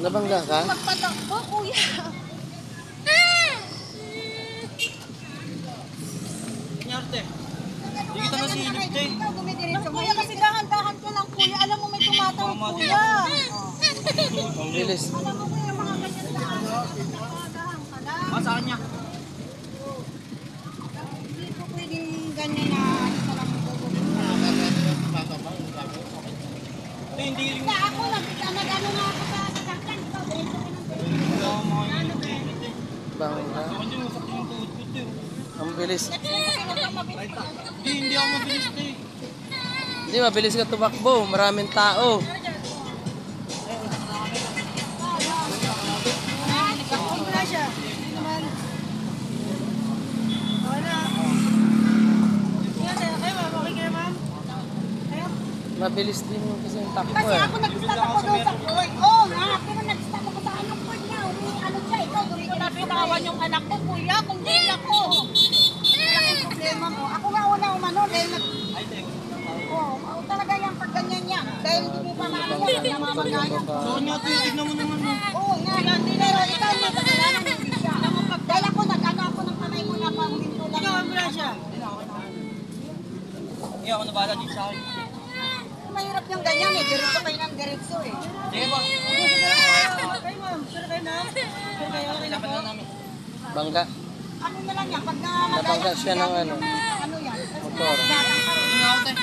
Nabangga ka? Magpatakbo, kuya. Nyarte. Hindi kita nasilip, Tay. Kuya, kasi dahan-dahan ka lang, kuya. Alam mo may tumatawag, kuya. Ang bilis. Alam mo kuya, mga ganyan dahan-dahan ka lang. Sa kanya. Hindi po pwedeng ganyan na isa lang Tay, hindi rin. ako, nag-ano nga ako sa sasakyan. Bangga. Hindi mo sakit yung tuhod ko, Tay. Ang bilis. Hindi ako mabilis, Tay. Hindi, mabilis ka tumakbo. Maraming tao. Mabilis din yung kasi yung takbo Kasi eh. ako nag-stop ako doon sa court. Oo nga, pero nag-stop ako sa anong court niya. Ano siya, ikaw doon ko napitawan yung anak ko, kuya, kung di ako. Malaking problema mo. Ako nga una umano dahil Oo, talaga yan pag ganyan yan. Dahil hindi mo pa maano yan, namamagayan. So, Nyarte, tignan mo naman mo. Oo nga, pero ikaw may kasalanan, hindi siya. Dahil ako nag-ano ako ng kamay mo na pang-minto lang. Ikaw, wala siya. Hindi ako nabala din sa akin. Mahirap yung ganyan eh, diretso kayo ng diretso eh. Sige po. Okay ma'am, sure kayo na? Sure kayo, okay na po? Bangga. Ano na lang yan, pag Nabangga siya ng ano. Ano yan? Motor. Pating ako, Tay.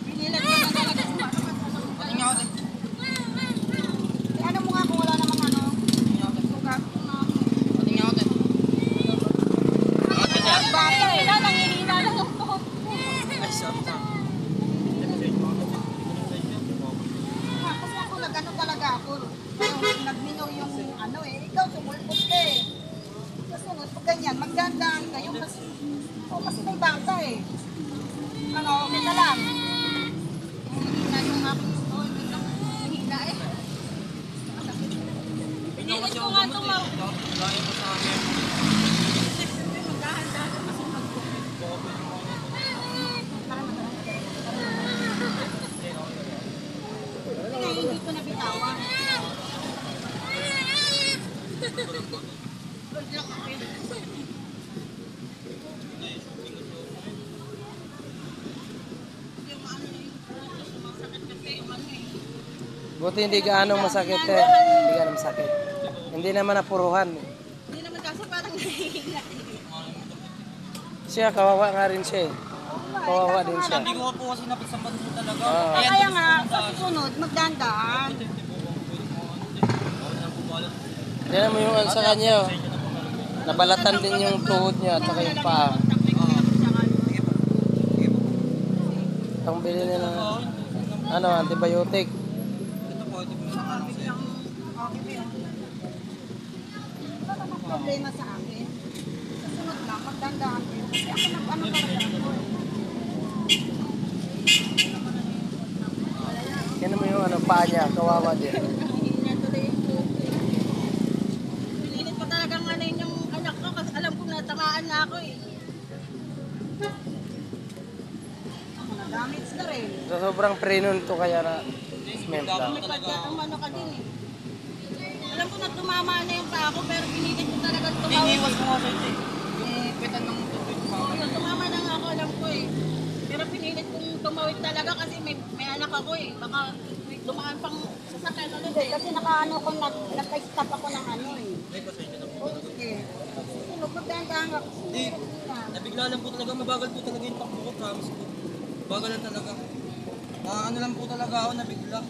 Pinilag ka na talaga sa Pating ako, Tay. ano mo nga kung wala namang ano? Sugat. Pating ako, Tay. Bata eh, nangihina lang yung tuhod. Ay, sorry, Tay. Kasi ako nag-ano talaga ako. Nagminaw yung ano eh. Ikaw sumulpot ka eh. Kasunod, pag ganyan, magdandaan kayo kasi, kasi may bangka eh. Ano, okay na lang. Hihina yung aking stone. Hihina eh. Pinilit ko nga tumawag. Gaya mo sa akin. Magdahan-dahan kasi hindi ko nabitawan. Buti hindi gaano masakit eh. Hindi gaano masakit. Hindi naman napuruhan. Hindi naman kasi parang nahihina. Siya, kawawa nga rin siya eh. Kawawa din siya. Hindi ko po kasi napisampan mo talaga. Kaya nga, sa susunod, magdandaan. Yan mo yung ano sa kanya oh. Nabalatan din yung tuhod niya at saka yung paa. Ang bili niya ng ano, antibiotic. Ito po, ito po sa akin. Wala namang problema sa akin. Sa sunod lang, magdandaan kayo. Kasi ako nag-ano talaga ako eh. Yan mo yung ano, paa niya, kawawa din. Pinilit ko talagang ano yung anak ko kasi alam kong natamaan na ako eh. Ako na-damage na rin. So, sobrang prenon to kaya na cement lang. May pagkakamano ka din eh. Alam ko na tumama na yung paa ko pero pinilit ko talagang tumawid. Iniwas ko nga sa ito eh. Yung pitan ng tubig. Oo, yun, tumama na nga ako, alam ko eh. Pero pinilit kong tumawid talaga kasi may anak ako eh. Baka may dumaan pang sasakyan ulit eh. Kasi nakaano ko, nag-stop ako ng ano eh. Ay, pasensya na po. Oo, sige. Lupot-dahan ako. Hindi. Nabigla lang po talaga. Mabagal po talaga yung takbo ko. Promise po. Bagal lang talaga. Ano lang po talaga ako. Nabigla.